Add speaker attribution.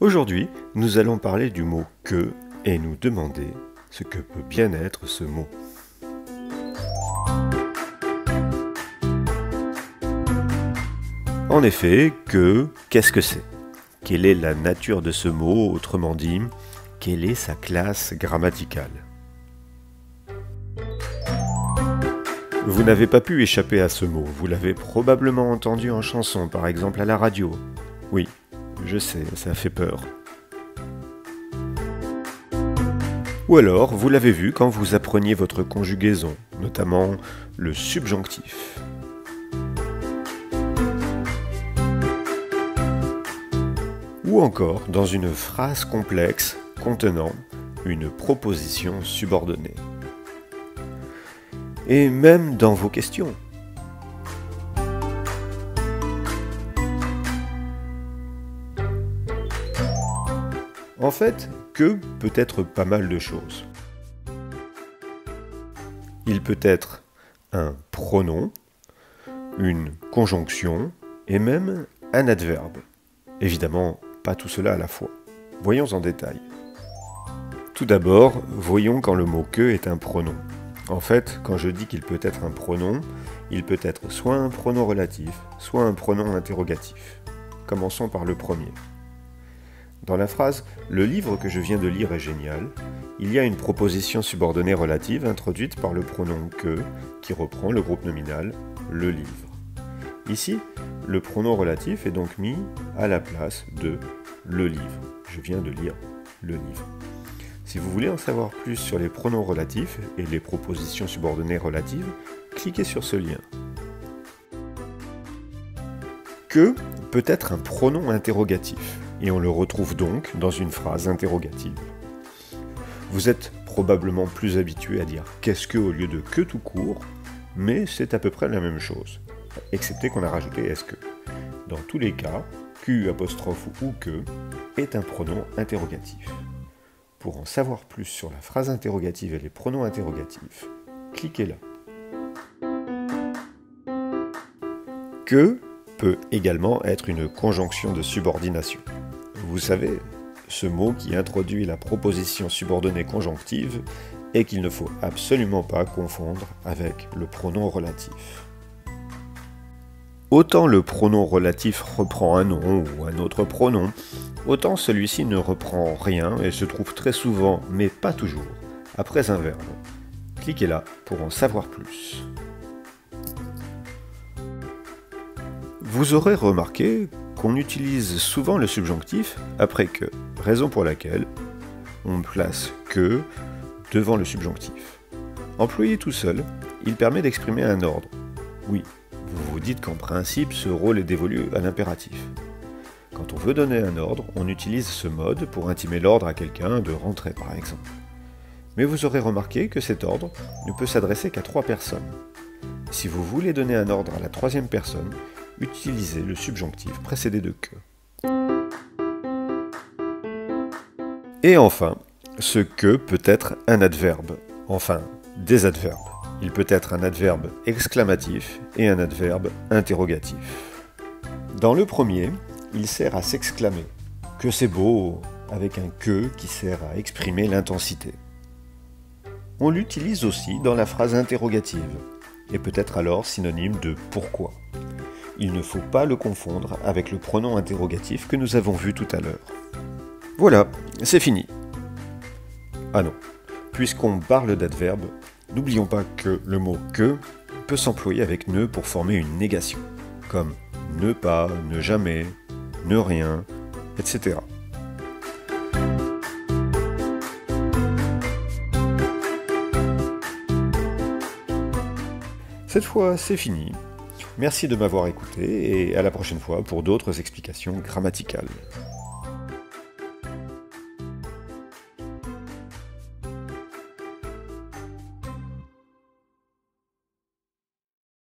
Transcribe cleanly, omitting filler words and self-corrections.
Speaker 1: Aujourd'hui, nous allons parler du mot « que » et nous demander ce que peut bien être ce mot. En effet, « que », qu'est-ce que c'est? Quelle est la nature de ce mot, autrement dit, quelle est sa classe grammaticale? Vous n'avez pas pu échapper à ce mot, vous l'avez probablement entendu en chanson, par exemple à la radio. Oui, je sais, ça fait peur. Ou alors, vous l'avez vu quand vous appreniez votre conjugaison, notamment le subjonctif. Ou encore dans une phrase complexe contenant une proposition subordonnée. Et même dans vos questions. En fait, que peut être pas mal de choses. Il peut être un pronom, une conjonction et même un adverbe. Évidemment, pas tout cela à la fois. Voyons en détail. Tout d'abord, voyons quand le mot « que » est un pronom. En fait, quand je dis qu'il peut être un pronom, il peut être soit un pronom relatif, soit un pronom interrogatif. Commençons par le premier. Dans la phrase « Le livre que je viens de lire est génial », il y a une proposition subordonnée relative introduite par le pronom « que » qui reprend le groupe nominal « le livre ». Ici, le pronom relatif est donc mis à la place de « le livre ». Je viens de lire « le livre ». Si vous voulez en savoir plus sur les pronoms relatifs et les propositions subordonnées relatives, cliquez sur ce lien. Que peut être un pronom interrogatif, et on le retrouve donc dans une phrase interrogative. Vous êtes probablement plus habitué à dire « qu'est-ce que » au lieu de « que » tout court, mais c'est à peu près la même chose, excepté qu'on a rajouté « est-ce que ». Dans tous les cas, Q apostrophe ou que est un pronom interrogatif. Pour en savoir plus sur la phrase interrogative et les pronoms interrogatifs, cliquez là. Que peut également être une conjonction de subordination. Vous savez, ce mot qui introduit la proposition subordonnée conjonctive et qu'il ne faut absolument pas confondre avec le pronom relatif. Autant le pronom relatif reprend un nom ou un autre pronom, autant celui-ci ne reprend rien et se trouve très souvent, mais pas toujours, après un verbe. Cliquez là pour en savoir plus. Vous aurez remarqué qu'on utilise souvent le subjonctif après que, raison pour laquelle on place que devant le subjonctif. Employé tout seul, il permet d'exprimer un ordre. Oui, vous vous dites qu'en principe, ce rôle est dévolu à l'impératif. Quand on veut donner un ordre, on utilise ce mode pour intimer l'ordre à quelqu'un de rentrer par exemple. Mais vous aurez remarqué que cet ordre ne peut s'adresser qu'à 3 personnes. Si vous voulez donner un ordre à la 3e personne, utilisez le subjonctif précédé de que. Et enfin, ce que peut être un adverbe, enfin des adverbes. Il peut être un adverbe exclamatif et un adverbe interrogatif. Dans le premier, il sert à s'exclamer, que c'est beau, avec un que qui sert à exprimer l'intensité. On l'utilise aussi dans la phrase interrogative, et peut être alors synonyme de pourquoi. Il ne faut pas le confondre avec le pronom interrogatif que nous avons vu tout à l'heure. Voilà, c'est fini. Ah non, puisqu'on parle d'adverbe, n'oublions pas que le mot « que » peut s'employer avec « ne » pour former une négation, comme « ne pas »,« ne jamais »,« ne rien », etc. Cette fois, c'est fini. Merci de m'avoir écouté et à la prochaine fois pour d'autres explications grammaticales.